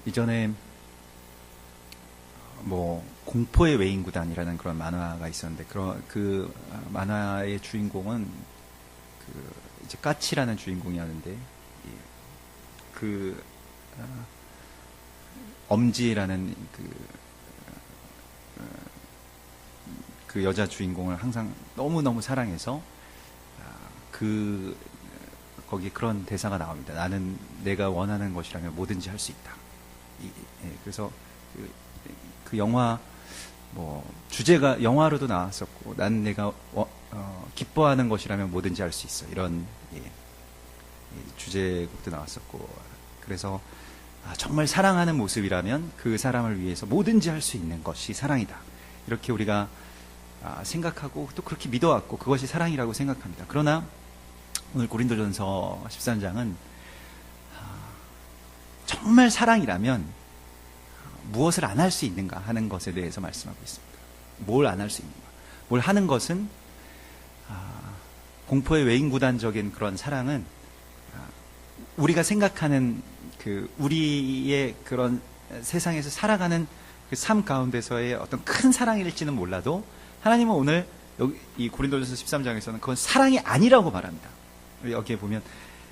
이전에 뭐 공포의 외인구단이라는 그런 만화가 있었는데 그 만화의 주인공은 이제 까치라는 주인공이었는데 엄지라는 그 여자 주인공을 항상 너무너무 사랑해서 거기 그런 대사가 나옵니다. 나는 내가 원하는 것이라면 뭐든지 할 수 있다. 그래서 그 영화 주제가 영화로도 나왔었고, 난 내가 기뻐하는 것이라면 뭐든지 할 수 있어. 이런 주제곡도 나왔었고, 그래서 정말 사랑하는 모습이라면 그 사람을 위해서 뭐든지 할 수 있는 것이 사랑이다. 이렇게 우리가 생각하고 또 그렇게 믿어왔고 그것이 사랑이라고 생각합니다. 그러나 오늘 고린도전서 13장은 정말 사랑이라면 무엇을 안 할 수 있는가 하는 것에 대해서 말씀하고 있습니다. 뭘 안 할 수 있는가? 뭘 하는 것은 공포의 외인구단적인 그런 사랑은 우리가 생각하는 우리의 그런 세상에서 살아가는 그 삶 가운데서의 어떤 큰 사랑일지는 몰라도 하나님은 오늘 이 고린도전서 13장에서는 그건 사랑이 아니라고 말합니다. 여기에 보면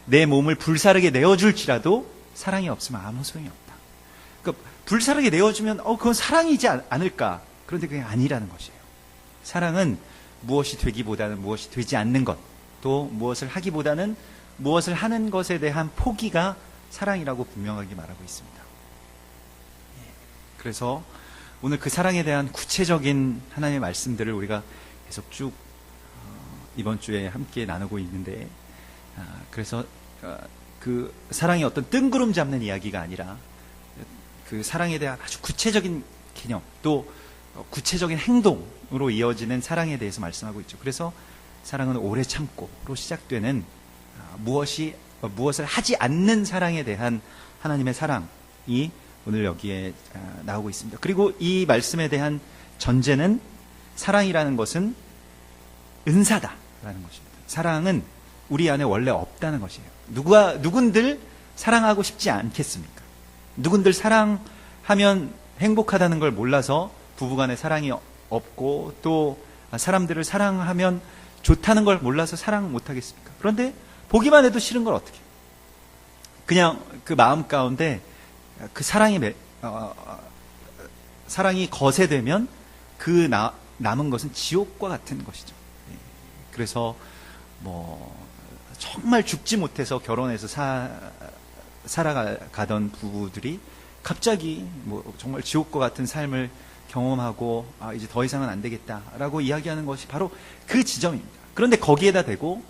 내 몸을 불사르게 내어줄지라도 사랑이 없으면 아무 소용이 없다. 그러니까 불사르게 내어주면 그건 사랑이지 않을까? 그런데 그게 아니라는 것이에요. 사랑은 무엇이 되기보다는 무엇이 되지 않는 것, 또 무엇을 하기보다는 무엇을 하는 것에 대한 포기가 사랑이라고 분명하게 말하고 있습니다. 그래서 오늘 그 사랑에 대한 구체적인 하나님의 말씀들을 우리가 계속 쭉 이번 주에 함께 나누고 있는데, 그래서 그 사랑이 어떤 뜬구름 잡는 이야기가 아니라 그 사랑에 대한 아주 구체적인 개념, 또 구체적인 행동으로 이어지는 사랑에 대해서 말씀하고 있죠. 그래서 사랑은 오래 참고로 시작되는 무엇을 하지 않는 사랑에 대한 하나님의 사랑이 오늘 여기에 나오고 있습니다. 그리고 이 말씀에 대한 전제는 사랑이라는 것은 은사다라는 것입니다. 사랑은 우리 안에 원래 없다는 것이에요. 누군들 사랑하고 싶지 않겠습니까? 누군들 사랑하면 행복하다는 걸 몰라서 부부간에 사랑이 없고, 또 사람들을 사랑하면 좋다는 걸 몰라서 사랑 못하겠습니까? 그런데 보기만 해도 싫은 걸 어떻게 해요? 그냥 그 마음 가운데 그 사랑이 거세되면 그 남은 것은 지옥과 같은 것이죠. 그래서 정말 죽지 못해서 결혼해서 살아가던 부부들이 갑자기 정말 지옥과 같은 삶을 경험하고 이제 더 이상은 안 되겠다라고 이야기하는 것이 바로 그 지점입니다. 그런데 거기에다 대고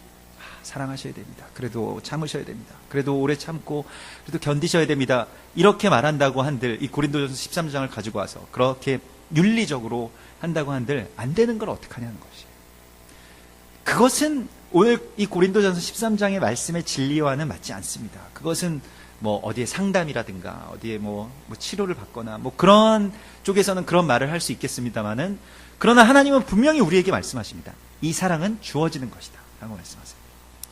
사랑하셔야 됩니다. 그래도 참으셔야 됩니다. 그래도 오래 참고 그래도 견디셔야 됩니다. 이렇게 말한다고 한들, 이 고린도전서 13장을 가지고 와서 그렇게 윤리적으로 한다고 한들 안 되는 걸 어떡하냐는 것이에요. 그것은 오늘 이 고린도전서 13장의 말씀의 진리와는 맞지 않습니다. 그것은 어디에 상담이라든가 어디에 치료를 받거나 그런 쪽에서는 그런 말을 할 수 있겠습니다만은, 그러나 하나님은 분명히 우리에게 말씀하십니다. 이 사랑은 주어지는 것이다 라고 말씀하세요.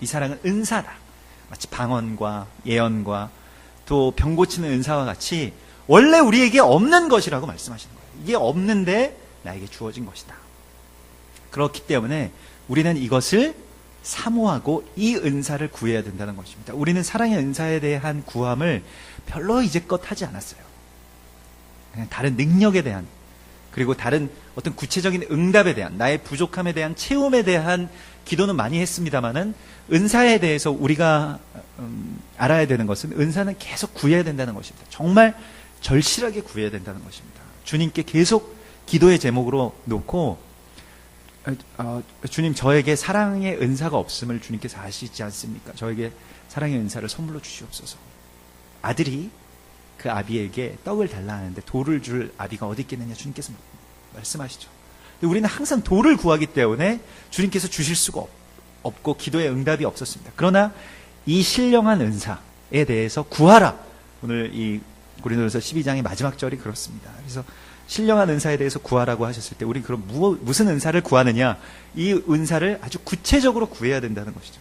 이 사랑은 은사다. 마치 방언과 예언과 또 병 고치는 은사와 같이 원래 우리에게 없는 것이라고 말씀하시는 거예요. 이게 없는데 나에게 주어진 것이다. 그렇기 때문에 우리는 이것을 사모하고 이 은사를 구해야 된다는 것입니다. 우리는 사랑의 은사에 대한 구함을 별로 이제껏 하지 않았어요. 그냥 다른 능력에 대한, 그리고 다른 어떤 구체적인 응답에 대한, 나의 부족함에 대한 채움에 대한 기도는 많이 했습니다만은, 은사에 대해서 우리가 알아야 되는 것은 은사는 계속 구해야 된다는 것입니다. 정말 절실하게 구해야 된다는 것입니다. 주님께 계속 기도의 제목으로 놓고, 주님, 저에게 사랑의 은사가 없음을 주님께서 아시지 않습니까? 저에게 사랑의 은사를 선물로 주시옵소서. 아들이 그 아비에게 떡을 달라 하는데 돌을 줄 아비가 어디 있겠느냐 주님께서 말씀하시죠. 우리는 항상 돌을 구하기 때문에 주님께서 주실 수가 없고 기도의 응답이 없었습니다. 그러나 이 신령한 은사에 대해서 구하라. 오늘 이 고린도전서 12장의 마지막 절이 그렇습니다. 그래서 신령한 은사에 대해서 구하라고 하셨을 때 우리 그럼 무슨 은사를 구하느냐? 이 은사를 아주 구체적으로 구해야 된다는 것이죠.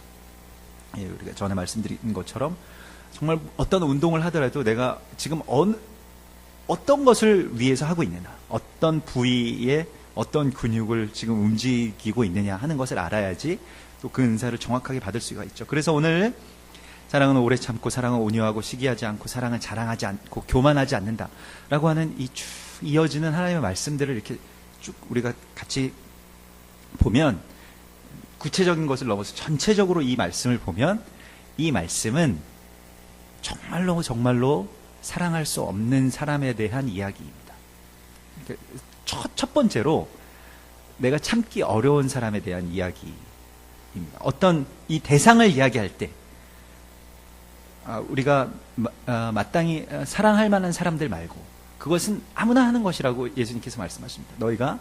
우리가 전에 말씀드린 것처럼 정말 어떤 운동을 하더라도 내가 지금 어떤 것을 위해서 하고 있느냐, 어떤 부위에 어떤 근육을 지금 움직이고 있느냐 하는 것을 알아야지 또 그 은사를 정확하게 받을 수가 있죠. 그래서 오늘 사랑은 오래 참고, 사랑은 온유하고, 시기하지 않고, 사랑은 자랑하지 않고, 교만하지 않는다 라고 하는 이 쭉 이어지는 하나님의 말씀들을 이렇게 쭉 우리가 같이 보면, 구체적인 것을 넘어서 전체적으로 이 말씀을 보면, 이 말씀은 정말로 정말로 사랑할 수 없는 사람에 대한 이야기입니다. 첫 번째로 내가 참기 어려운 사람에 대한 이야기입니다. 어떤 이 대상을 이야기할 때 우리가 마땅히 사랑할 만한 사람들 말고, 그것은 아무나 하는 것이라고 예수님께서 말씀하십니다. 너희가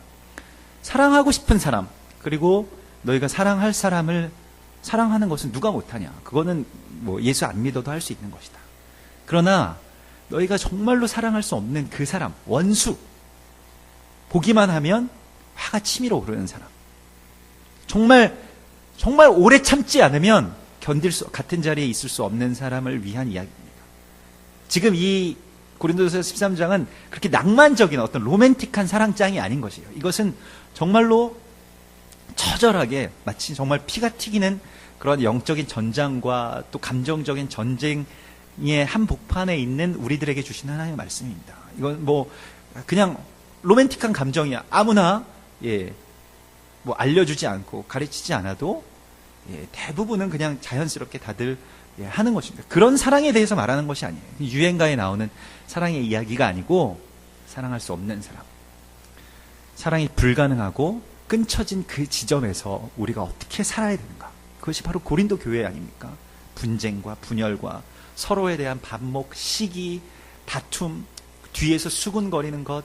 사랑하고 싶은 사람, 그리고 너희가 사랑할 사람을 사랑하는 것은 누가 못하냐. 그거는 뭐 예수 안 믿어도 할 수 있는 것이다. 그러나 너희가 정말로 사랑할 수 없는 그 사람, 원수, 보기만 하면 화가 치밀어 오르는 사람, 정말 오래 참지 않으면 같은 자리에 있을 수 없는 사람을 위한 이야기입니다. 지금 이 고린도서 13장은 그렇게 낭만적인 어떤 로맨틱한 사랑장이 아닌 것이에요. 이것은 정말로 처절하게 마치 정말 피가 튀기는 그런 영적인 전장과 또 감정적인 전쟁의 한복판에 있는 우리들에게 주시는 하나님의 말씀입니다. 이건 뭐 그냥 로맨틱한 감정이야. 아무나 뭐 알려주지 않고 가르치지 않아도 대부분은 그냥 자연스럽게 다들 하는 것입니다. 그런 사랑에 대해서 말하는 것이 아니에요. 유행가에 나오는 사랑의 이야기가 아니고, 사랑할 수 없는 사람, 사랑이 불가능하고 끊쳐진 그 지점에서 우리가 어떻게 살아야 되는가, 그것이 바로 고린도 교회 아닙니까? 분쟁과 분열과 서로에 대한 반목, 시기, 다툼, 뒤에서 수군거리는 것,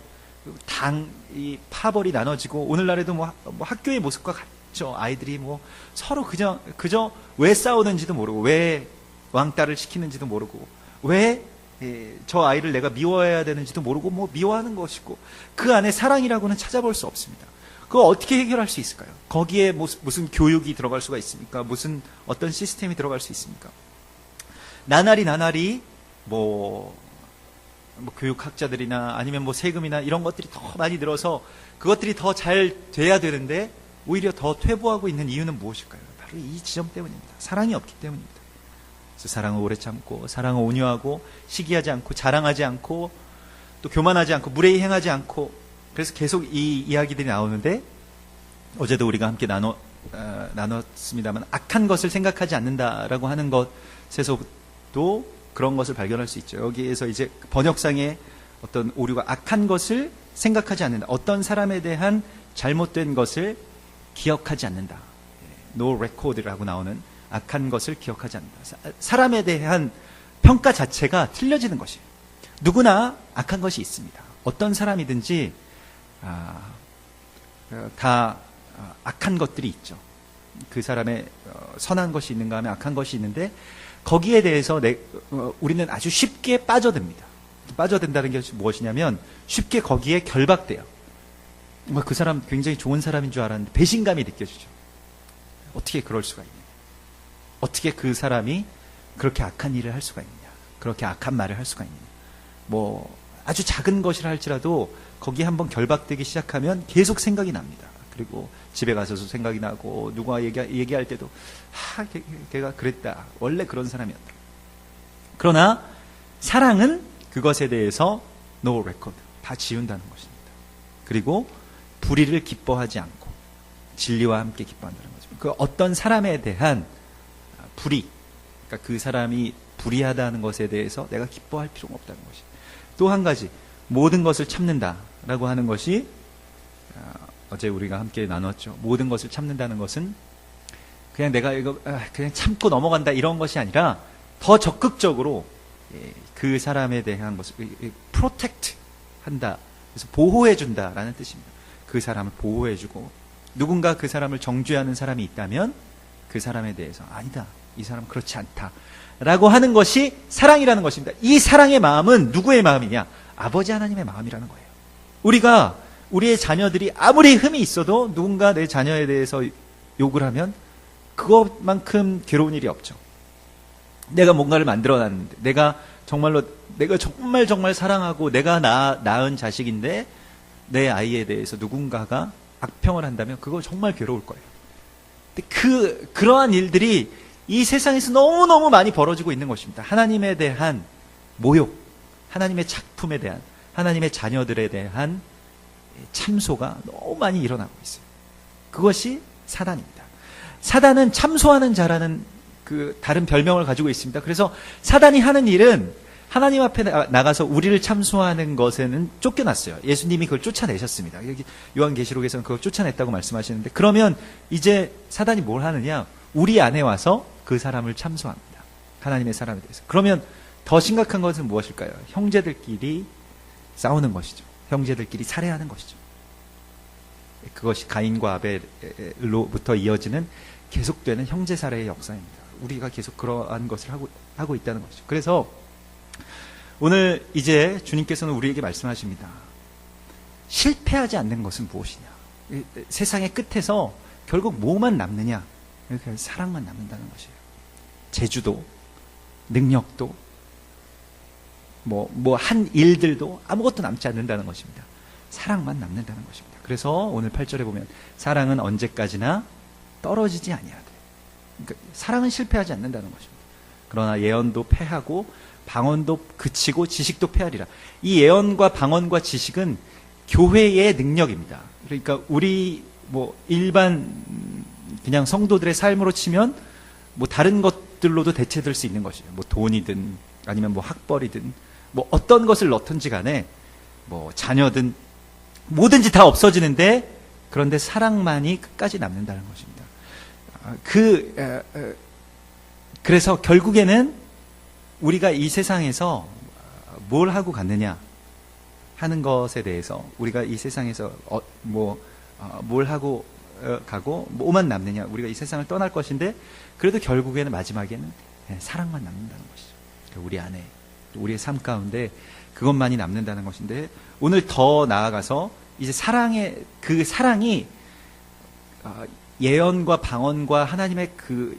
이 파벌이 나눠지고, 오늘날에도 뭐 학교의 모습과 같죠. 아이들이 뭐 서로 그저 왜 싸우는지도 모르고, 왜 왕따를 시키는지도 모르고, 왜 저 아이를 내가 미워해야 되는지도 모르고 뭐 미워하는 것이고, 그 안에 사랑이라고는 찾아볼 수 없습니다. 그거 어떻게 해결할 수 있을까요? 거기에 무슨 교육이 들어갈 수가 있습니까? 무슨 어떤 시스템이 들어갈 수 있습니까? 나날이 뭐 교육학자들이나 아니면 뭐 세금이나 이런 것들이 더 많이 들어서 그것들이 더 잘 돼야 되는데 오히려 더 퇴보하고 있는 이유는 무엇일까요? 바로 이 지점 때문입니다. 사랑이 없기 때문입니다. 그래서 사랑은 오래 참고, 사랑은 온유하고, 시기하지 않고, 자랑하지 않고, 또 교만하지 않고, 무례히 행하지 않고. 그래서 계속 이 이야기들이 나오는데, 어제도 우리가 함께 나눴습니다만, 악한 것을 생각하지 않는다라고 하는 것에서도 그런 것을 발견할 수 있죠. 여기에서 이제 번역상의 어떤 오류가, 악한 것을 생각하지 않는다, 어떤 사람에 대한 잘못된 것을 기억하지 않는다, no record라고 나오는 악한 것을 기억하지 않는다. 사람에 대한 평가 자체가 틀려지는 것이에요. 누구나 악한 것이 있습니다. 어떤 사람이든지 다 악한 것들이 있죠. 그 사람의 선한 것이 있는가 하면 악한 것이 있는데, 거기에 대해서 우리는 아주 쉽게 빠져듭니다. 빠져든다는 게 무엇이냐면, 쉽게 거기에 결박돼요. 그 사람 굉장히 좋은 사람인 줄 알았는데 배신감이 느껴지죠. 어떻게 그럴 수가 있냐, 어떻게 그 사람이 그렇게 악한 일을 할 수가 있느냐, 그렇게 악한 말을 할 수가 있느냐. 뭐 아주 작은 것이라 할지라도 거기에 한번 결박되기 시작하면 계속 생각이 납니다. 그리고 집에 가서도 생각이 나고, 누가 얘기할 때도 걔가 그랬다, 원래 그런 사람이었다. 그러나 사랑은 그것에 대해서 no record, 다 지운다는 것입니다. 그리고 불의를 기뻐하지 않고 진리와 함께 기뻐한다는 거죠. 그 어떤 사람에 대한 불의, 그러니까 그 사람이 불의하다는 것에 대해서 내가 기뻐할 필요가 없다는 것이. 또 한 가지, 모든 것을 참는다라고 하는 것이 어제 우리가 함께 나눴죠. 모든 것을 참는다는 것은 그냥 내가 이거 그냥 참고 넘어간다 이런 것이 아니라, 더 적극적으로 그 사람에 대한 것을 프로텍트 한다, 그래서 보호해 준다라는 뜻입니다. 그 사람을 보호해 주고, 누군가 그 사람을 정죄하는 사람이 있다면 그 사람에 대해서 아니다, 이 사람 그렇지 않다 라고 하는 것이 사랑이라는 것입니다. 이 사랑의 마음은 누구의 마음이냐? 아버지 하나님의 마음이라는 거예요. 우리가 우리의 자녀들이 아무리 흠이 있어도 누군가 내 자녀에 대해서 욕을 하면 그것만큼 괴로운 일이 없죠. 내가 뭔가를 만들어놨는데, 내가 정말로 내가 정말 정말 사랑하고 내가 낳은 자식인데 내 아이에 대해서 누군가가 악평을 한다면 그거 정말 괴로울 거예요. 근데 그러한 일들이 이 세상에서 너무너무 많이 벌어지고 있는 것입니다. 하나님에 대한 모욕, 하나님의 작품에 대한, 하나님의 자녀들에 대한 참소가 너무 많이 일어나고 있어요. 그것이 사단입니다. 사단은 참소하는 자라는 그 다른 별명을 가지고 있습니다. 그래서 사단이 하는 일은 하나님 앞에 나가서 우리를 참소하는 것에는 쫓겨났어요. 예수님이 그걸 쫓아내셨습니다. 여기 요한계시록에서는 그걸 쫓아냈다고 말씀하시는데, 그러면 이제 사단이 뭘 하느냐? 우리 안에 와서 그 사람을 참소합니다. 하나님의 사람에 대해서. 그러면 더 심각한 것은 무엇일까요? 형제들끼리 싸우는 것이죠. 형제들끼리 살해하는 것이죠. 그것이 가인과 아벨로부터 이어지는 계속되는 형제 살해의 역사입니다. 우리가 계속 그러한 것을 하고 있다는 것이죠. 그래서 오늘 이제 주님께서는 우리에게 말씀하십니다. 실패하지 않는 것은 무엇이냐? 세상의 끝에서 결국 뭐만 남느냐? 사랑만 남는다는 것이에요. 재주도, 능력도, 한 일들도 아무것도 남지 않는다는 것입니다. 사랑만 남는다는 것입니다. 그래서 오늘 8절에 보면 사랑은 언제까지나 떨어지지 아니하되, 그러니까 사랑은 실패하지 않는다는 것입니다. 그러나 예언도 패하고 방언도 그치고 지식도 패하리라. 이 예언과 방언과 지식은 교회의 능력입니다. 그러니까 우리 일반 그냥 성도들의 삶으로 치면 다른 것들로도 대체될 수 있는 것이에요. 돈이든 아니면 학벌이든 어떤 것을 넣든지 간에 자녀든 뭐든지 다 없어지는데, 그런데 사랑만이 끝까지 남는다는 것입니다. 그래서 결국에는 우리가 이 세상에서 뭘 하고 갔느냐 하는 것에 대해서, 우리가 이 세상에서 뭘 하고 가고 뭐만 남느냐, 우리가 이 세상을 떠날 것인데, 그래도 결국에는 마지막에는 사랑만 남는다는 것이죠. 우리 안에, 우리의 삶 가운데 그것만이 남는다는 것인데, 오늘 더 나아가서 이제 그 사랑이 예언과 방언과 하나님의 그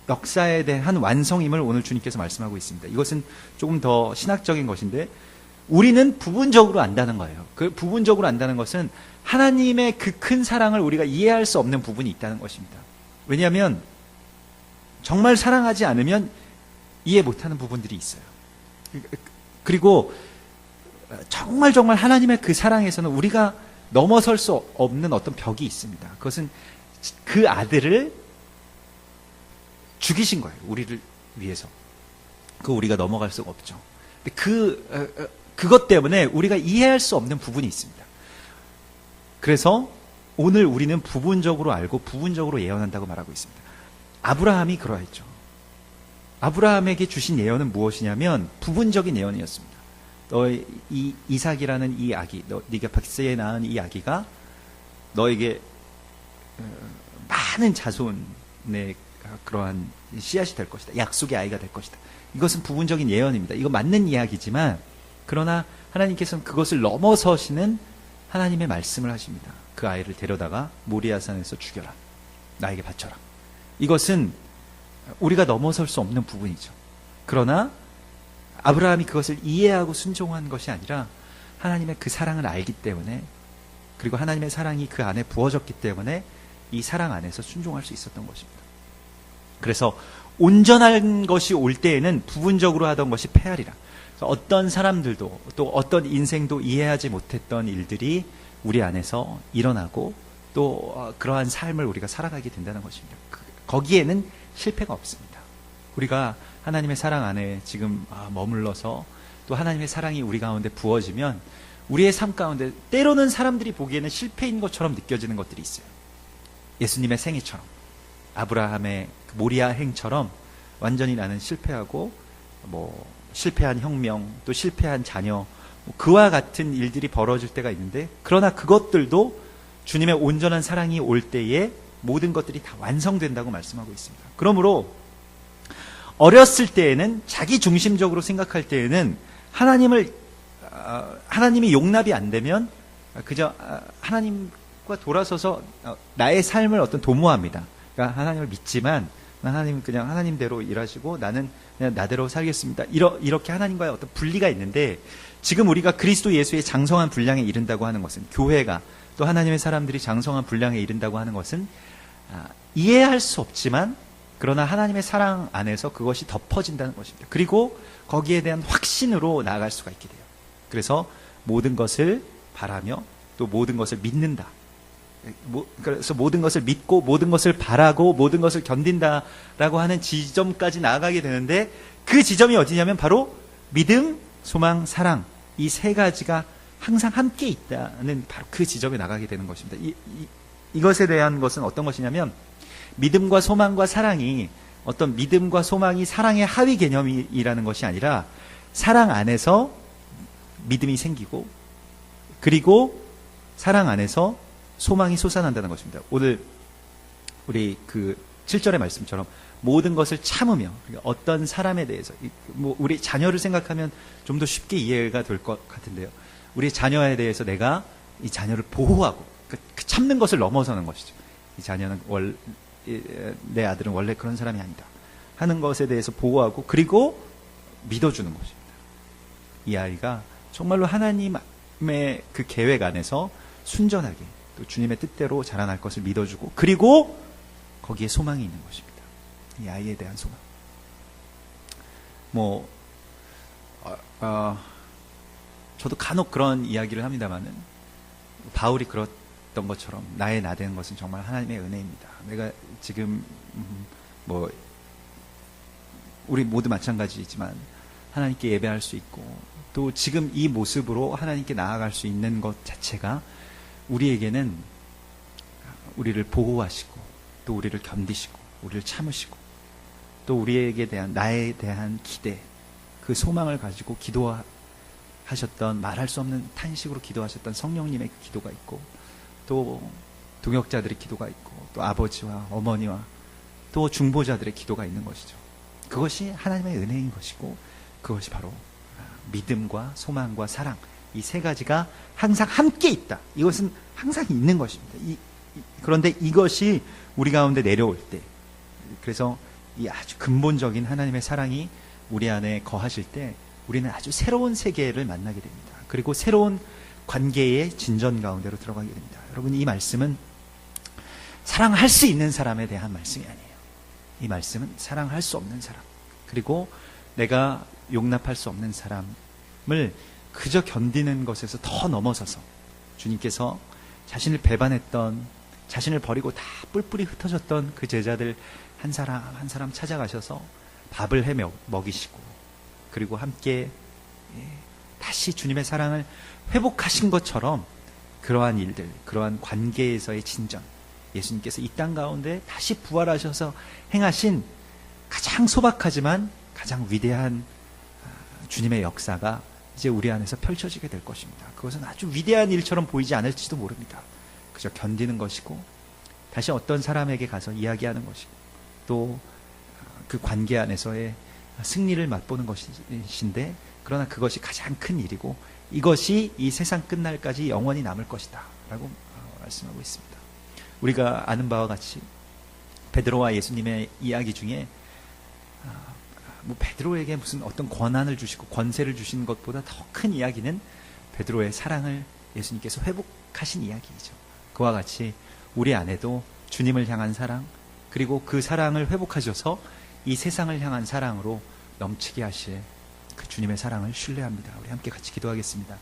역사에 대한 완성임을 오늘 주님께서 말씀하고 있습니다. 이것은 조금 더 신학적인 것인데, 우리는 부분적으로 안다는 거예요. 그 부분적으로 안다는 것은 하나님의 그 큰 사랑을 우리가 이해할 수 없는 부분이 있다는 것입니다. 왜냐하면 정말 사랑하지 않으면 이해 못하는 부분들이 있어요. 그리고 정말 하나님의 그 사랑에서는 우리가 넘어설 수 없는 어떤 벽이 있습니다. 그것은 그 아들을 죽이신 거예요. 우리를 위해서. 그거 우리가 넘어갈 수가 없죠. 그것 때문에 우리가 이해할 수 없는 부분이 있습니다. 그래서 오늘 우리는 부분적으로 알고 부분적으로 예언한다고 말하고 있습니다. 아브라함이 그러했죠. 아브라함에게 주신 예언은 무엇이냐면 부분적인 예언이었습니다. 너의 이 이삭이라는 이 아기, 네가 백세에 낳은 이 아기가 너에게 많은 자손의 그러한 씨앗이 될 것이다. 약속의 아이가 될 것이다. 이것은 부분적인 예언입니다. 이거 맞는 이야기지만, 그러나 하나님께서는 그것을 넘어서시는 하나님의 말씀을 하십니다. 그 아이를 데려다가 모리아산에서 죽여라. 나에게 바쳐라. 이것은 우리가 넘어설 수 없는 부분이죠. 그러나 아브라함이 그것을 이해하고 순종한 것이 아니라 하나님의 그 사랑을 알기 때문에, 그리고 하나님의 사랑이 그 안에 부어졌기 때문에 이 사랑 안에서 순종할 수 있었던 것입니다. 그래서 온전한 것이 올 때에는 부분적으로 하던 것이 패하리라. 어떤 사람들도 또 어떤 인생도 이해하지 못했던 일들이 우리 안에서 일어나고 또 그러한 삶을 우리가 살아가게 된다는 것입니다. 거기에는 실패가 없습니다. 우리가 하나님의 사랑 안에 지금 머물러서 또 하나님의 사랑이 우리 가운데 부어지면 우리의 삶 가운데 때로는 사람들이 보기에는 실패인 것처럼 느껴지는 것들이 있어요. 예수님의 생애처럼, 아브라함의 모리아 행처럼 완전히 나는 실패하고 실패한 혁명, 또 실패한 자녀, 그와 같은 일들이 벌어질 때가 있는데, 그러나 그것들도 주님의 온전한 사랑이 올 때에 모든 것들이 다 완성된다고 말씀하고 있습니다. 그러므로 어렸을 때에는, 자기 중심적으로 생각할 때에는 하나님이 용납이 안 되면 그저 하나님과 돌아서서 나의 삶을 도모합니다. 그러니까 하나님을 믿지만 하나님은 그냥 하나님대로 일하시고 나는 그냥 나대로 살겠습니다. 이렇게 하나님과의 어떤 분리가 있는데, 지금 우리가 그리스도 예수의 장성한 분량에 이른다고 하는 것은, 교회가 또 하나님의 사람들이 장성한 분량에 이른다고 하는 것은 이해할 수 없지만 그러나 하나님의 사랑 안에서 그것이 덮어진다는 것입니다. 그리고 거기에 대한 확신으로 나아갈 수가 있게 돼요. 그래서 모든 것을 바라며 또 모든 것을 믿는다. 그래서 모든 것을 믿고 모든 것을 바라고 모든 것을 견딘다라고 하는 지점까지 나아가게 되는데, 그 지점이 어디냐면 바로 믿음, 소망, 사랑, 이 세 가지가 항상 함께 있다는 바로 그 지점에 나가게 되는 것입니다. 이것에 대한 것은 어떤 것이냐면, 믿음과 소망과 사랑이 어떤 믿음과 소망이 사랑의 하위 개념이라는 것이 아니라 사랑 안에서 믿음이 생기고 그리고 사랑 안에서 소망이 솟아난다는 것입니다. 오늘 우리 그 7절의 말씀처럼 모든 것을 참으며, 어떤 사람에 대해서, 우리 자녀를 생각하면 좀 더 쉽게 이해가 될 것 같은데요. 우리 자녀에 대해서 내가 이 자녀를 보호하고, 그 참는 것을 넘어서는 것이죠. 이 자녀는 내 아들은 원래 그런 사람이 아니다 하는 것에 대해서 보호하고, 그리고 믿어주는 것입니다. 이 아이가 정말로 하나님의 그 계획 안에서 순전하게 또 주님의 뜻대로 자라날 것을 믿어주고, 그리고 거기에 소망이 있는 것입니다. 이 아이에 대한 소망. 저도 간혹 그런 이야기를 합니다만은, 바울이 그랬던 것처럼 나의 나되는 것은 정말 하나님의 은혜입니다. 내가 지금 우리 모두 마찬가지지만 하나님께 예배할 수 있고 또 지금 이 모습으로 하나님께 나아갈 수 있는 것 자체가 우리에게는 우리를 보호하시고 또 우리를 견디시고 우리를 참으시고 또 우리에게 대한 나에 대한 기대, 그 소망을 가지고 기도하셨던, 말할 수 없는 탄식으로 기도하셨던 성령님의 기도가 있고, 또 동역자들의 기도가 있고, 또 아버지와 어머니와 또 중보자들의 기도가 있는 것이죠. 그것이 하나님의 은혜인 것이고, 그것이 바로 믿음과 소망과 사랑, 이 세 가지가 항상 함께 있다. 이것은 항상 있는 것입니다. 그런데 이것이 우리 가운데 내려올 때, 그래서 이 아주 근본적인 하나님의 사랑이 우리 안에 거하실 때 우리는 아주 새로운 세계를 만나게 됩니다. 그리고 새로운 관계의 진전 가운데로 들어가게 됩니다. 여러분, 이 말씀은 사랑할 수 있는 사람에 대한 말씀이 아니에요. 이 말씀은 사랑할 수 없는 사람, 그리고 내가 용납할 수 없는 사람을 그저 견디는 것에서 더 넘어서서 주님께서 자신을 배반했던, 자신을 버리고 다 뿔뿔이 흩어졌던 그 제자들 한 사람 한 사람 찾아가셔서 밥을 해 먹이시고, 그리고 함께 다시 주님의 사랑을 회복하신 것처럼 그러한 일들, 그러한 관계에서의 진전, 예수님께서 이 땅 가운데 다시 부활하셔서 행하신 가장 소박하지만 가장 위대한 주님의 역사가 이제 우리 안에서 펼쳐지게 될 것입니다. 그것은 아주 위대한 일처럼 보이지 않을지도 모릅니다. 그저 견디는 것이고 다시 어떤 사람에게 가서 이야기하는 것이고 또 그 관계 안에서의 승리를 맛보는 것인데, 그러나 그것이 가장 큰 일이고 이것이 이 세상 끝날까지 영원히 남을 것이다 라고 말씀하고 있습니다. 우리가 아는 바와 같이 베드로와 예수님의 이야기 중에 베드로에게 무슨 어떤 권한을 주시고 권세를 주신 것보다 더 큰 이야기는 베드로의 사랑을 예수님께서 회복하신 이야기이죠. 그와 같이 우리 안에도 주님을 향한 사랑, 그리고 그 사랑을 회복하셔서 이 세상을 향한 사랑으로 넘치게 하실 그 주님의 사랑을 신뢰합니다. 우리 함께 같이 기도하겠습니다.